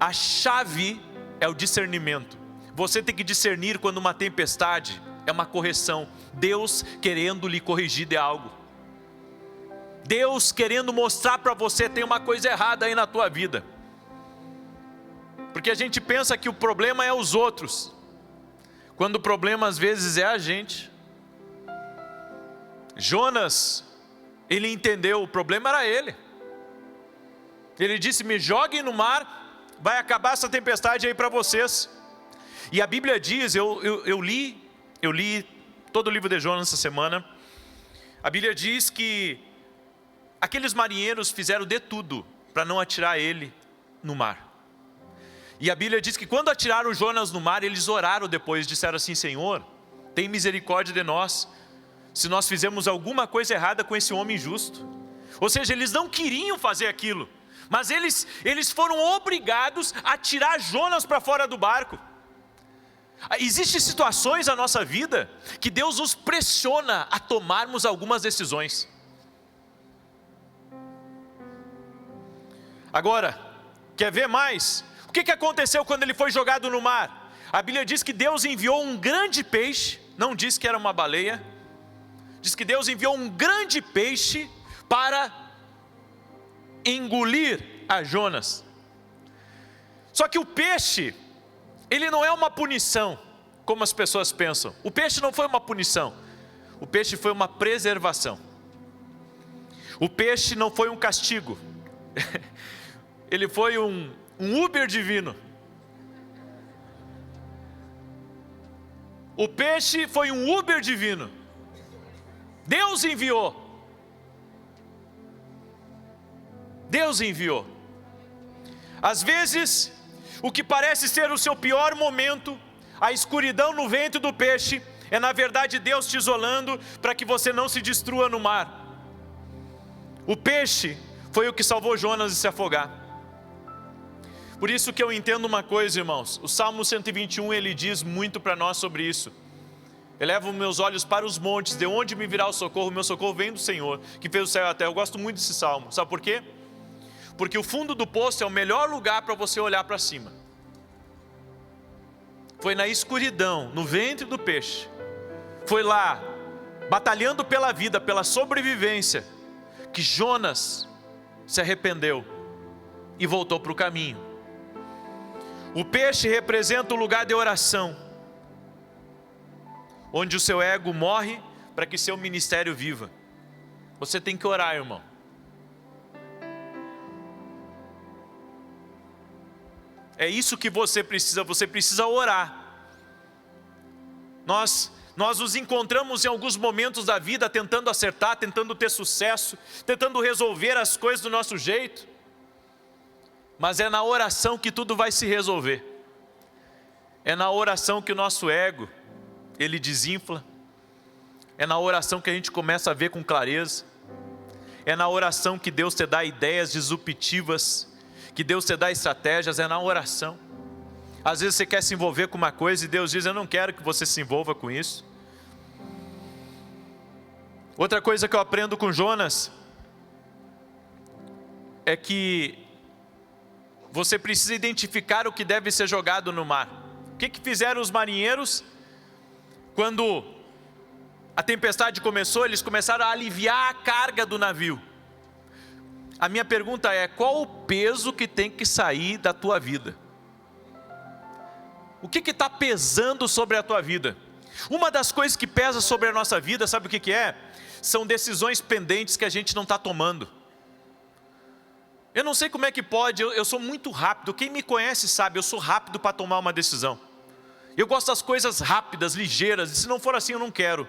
a chave é o discernimento. Você tem que discernir quando uma tempestade é uma correção. Deus querendo lhe corrigir de algo. Deus querendo mostrar para você, tem uma coisa errada aí na tua vida. Porque a gente pensa que o problema é os outros, quando o problema às vezes é a gente. Jonas, ele entendeu, o problema era ele. Ele disse: me joguem no mar, vai acabar essa tempestade aí para vocês. E a Bíblia diz, eu li todo o livro de Jonas essa semana. A Bíblia diz que aqueles marinheiros fizeram de tudo para não atirar ele no mar. E a Bíblia diz que quando atiraram Jonas no mar, eles oraram depois, disseram assim: Senhor, tem misericórdia de nós, se nós fizemos alguma coisa errada com esse homem justo. Ou seja, eles não queriam fazer aquilo, mas eles foram obrigados a tirar Jonas para fora do barco. Existem situações na nossa vida que Deus nos pressiona a tomarmos algumas decisões. Agora, quer ver mais? O que aconteceu quando ele foi jogado no mar? A Bíblia diz que Deus enviou um grande peixe, não diz que era uma baleia, diz que Deus enviou um grande peixe para engolir a Jonas. Só que o peixe, ele não é uma punição, como as pessoas pensam. O peixe não foi uma punição, o peixe foi uma preservação. O peixe não foi um castigo, ele foi um Uber divino. O peixe foi um Uber divino. Deus enviou. Deus enviou. Às vezes, o que parece ser o seu pior momento, a escuridão no ventre do peixe, é na verdade Deus te isolando para que você não se destrua no mar. O peixe foi o que salvou Jonas de se afogar. Por isso que eu entendo uma coisa, irmãos, o Salmo 121, ele diz muito para nós sobre isso. Elevo meus olhos para os montes, de onde me virá o socorro? Meu socorro vem do Senhor, que fez o céu e a terra. Eu gosto muito desse salmo, sabe por quê? Porque o fundo do poço é o melhor lugar para você olhar para cima. Foi na escuridão, no ventre do peixe, foi lá, batalhando pela vida, pela sobrevivência, que Jonas se arrependeu e voltou para o caminho. O peixe representa o lugar de oração, onde o seu ego morre para que seu ministério viva. Você tem que orar, irmão. É isso que você precisa orar. Nós nos encontramos em alguns momentos da vida tentando acertar, tentando ter sucesso, tentando resolver as coisas do nosso jeito. Mas é na oração que tudo vai se resolver. É na oração que o nosso ego, ele desinfla. É na oração que a gente começa a ver com clareza. É na oração que Deus te dá ideias disruptivas, que Deus te dá estratégias, é na oração. Às vezes você quer se envolver com uma coisa e Deus diz: eu não quero que você se envolva com isso. Outra coisa que eu aprendo com Jonas é que você precisa identificar o que deve ser jogado no mar. O que fizeram os marinheiros? Quando a tempestade começou, eles começaram a aliviar a carga do navio. A minha pergunta é: qual o peso que tem que sair da tua vida? O que está pesando sobre a tua vida? Uma das coisas que pesa sobre a nossa vida, sabe o que é? São decisões pendentes que a gente não está tomando. Eu não sei como é que pode, eu sou muito rápido. Quem me conhece sabe, eu sou rápido para tomar uma decisão. Eu gosto das coisas rápidas, ligeiras, e se não for assim eu não quero.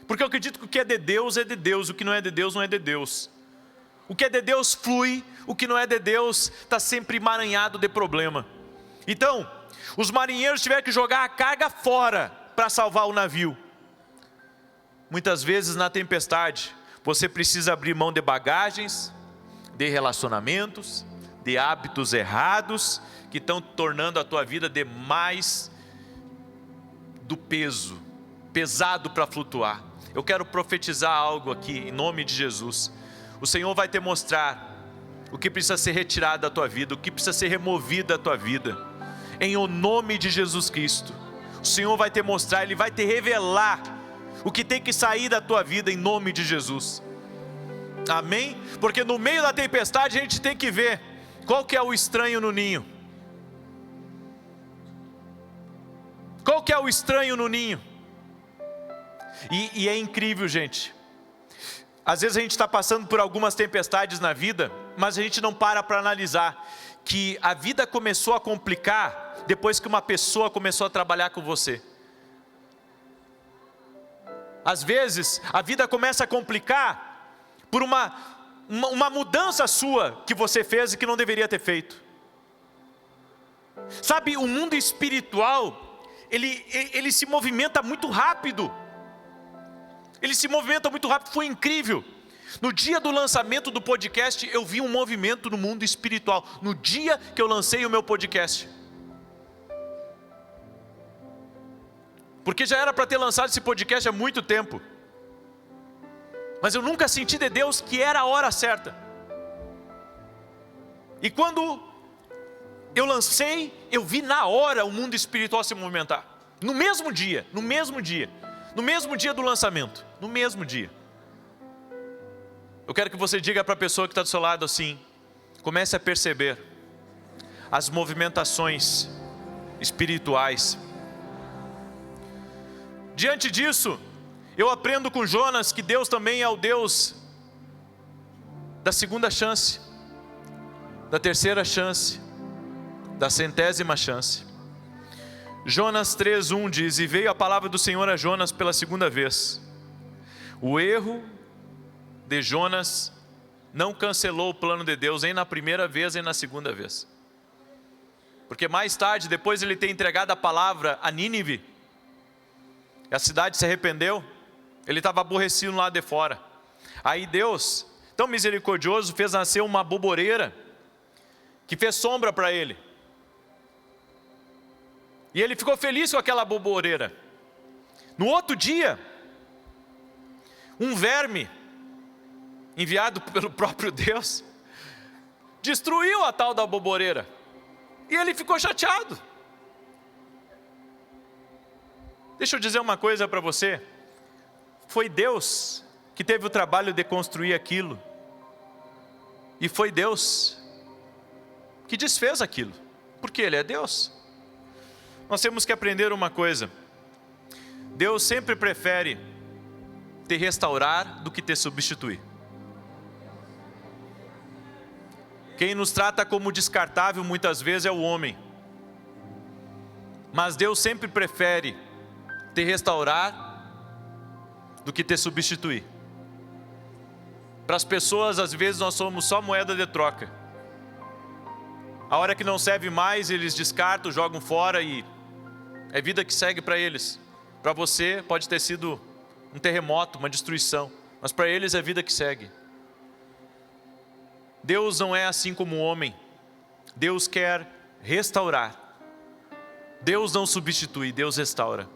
Porque eu acredito que o que é de Deus, o que não é de Deus, não é de Deus. O que é de Deus flui, o que não é de Deus está sempre emaranhado de problema. Então, os marinheiros tiveram que jogar a carga fora para salvar o navio. Muitas vezes na tempestade, você precisa abrir mão de bagagens, de relacionamentos, de hábitos errados, que estão tornando a tua vida de mais do peso, pesado para flutuar. Eu quero profetizar algo aqui, em nome de Jesus. O Senhor vai te mostrar o que precisa ser retirado da tua vida, o que precisa ser removido da tua vida, em o nome de Jesus Cristo. O Senhor vai te mostrar, Ele vai te revelar o que tem que sair da tua vida em nome de Jesus. Amém? Porque no meio da tempestade a gente tem que ver qual que é o estranho no ninho. Qual que é o estranho no ninho? E é incrível, gente. Às vezes a gente está passando por algumas tempestades na vida, mas a gente não para analisar que a vida começou a complicar depois que uma pessoa começou a trabalhar com você. Às vezes a vida começa a complicar por uma mudança sua que você fez e que não deveria ter feito. Sabe, o mundo espiritual, ele se movimenta muito rápido. Ele se movimenta muito rápido, foi incrível. No dia do lançamento do podcast, eu vi um movimento no mundo espiritual. No dia que eu lancei o meu podcast. Porque já era para ter lançado esse podcast há muito tempo. Mas eu nunca senti de Deus que era a hora certa. E quando eu lancei, eu vi na hora o mundo espiritual se movimentar. No mesmo dia do lançamento, no mesmo dia. Eu quero que você diga para a pessoa que está do seu lado assim: comece a perceber as movimentações espirituais. Diante disso, eu aprendo com Jonas que Deus também é o Deus da segunda chance, da terceira chance, da centésima chance. Jonas 3:1 diz: e veio a palavra do Senhor a Jonas pela segunda vez. O erro de Jonas não cancelou o plano de Deus, nem na primeira vez, nem na segunda vez. Porque mais tarde, depois de ele ter entregado a palavra a Nínive, a cidade se arrependeu, ele estava aborrecido lá de fora. Aí Deus, tão misericordioso, fez nascer uma boboreira, que fez sombra para ele. E ele ficou feliz com aquela boboreira. No outro dia, um verme, enviado pelo próprio Deus, destruiu a tal da boboreira. E ele ficou chateado. Deixa eu dizer uma coisa para você. Foi Deus que teve o trabalho de construir aquilo. E foi Deus que desfez aquilo. Porque Ele é Deus. Nós temos que aprender uma coisa: Deus sempre prefere te restaurar do que te substituir. Quem nos trata como descartável muitas vezes é o homem, mas Deus sempre prefere te restaurar do que te substituir. Para as pessoas, às vezes nós somos só moeda de troca. A hora que não serve mais, eles descartam, jogam fora e é vida que segue para eles. Para você pode ter sido um terremoto, uma destruição, mas para eles é vida que segue. Deus não é assim como o homem. Deus quer restaurar. Deus não substitui, Deus restaura.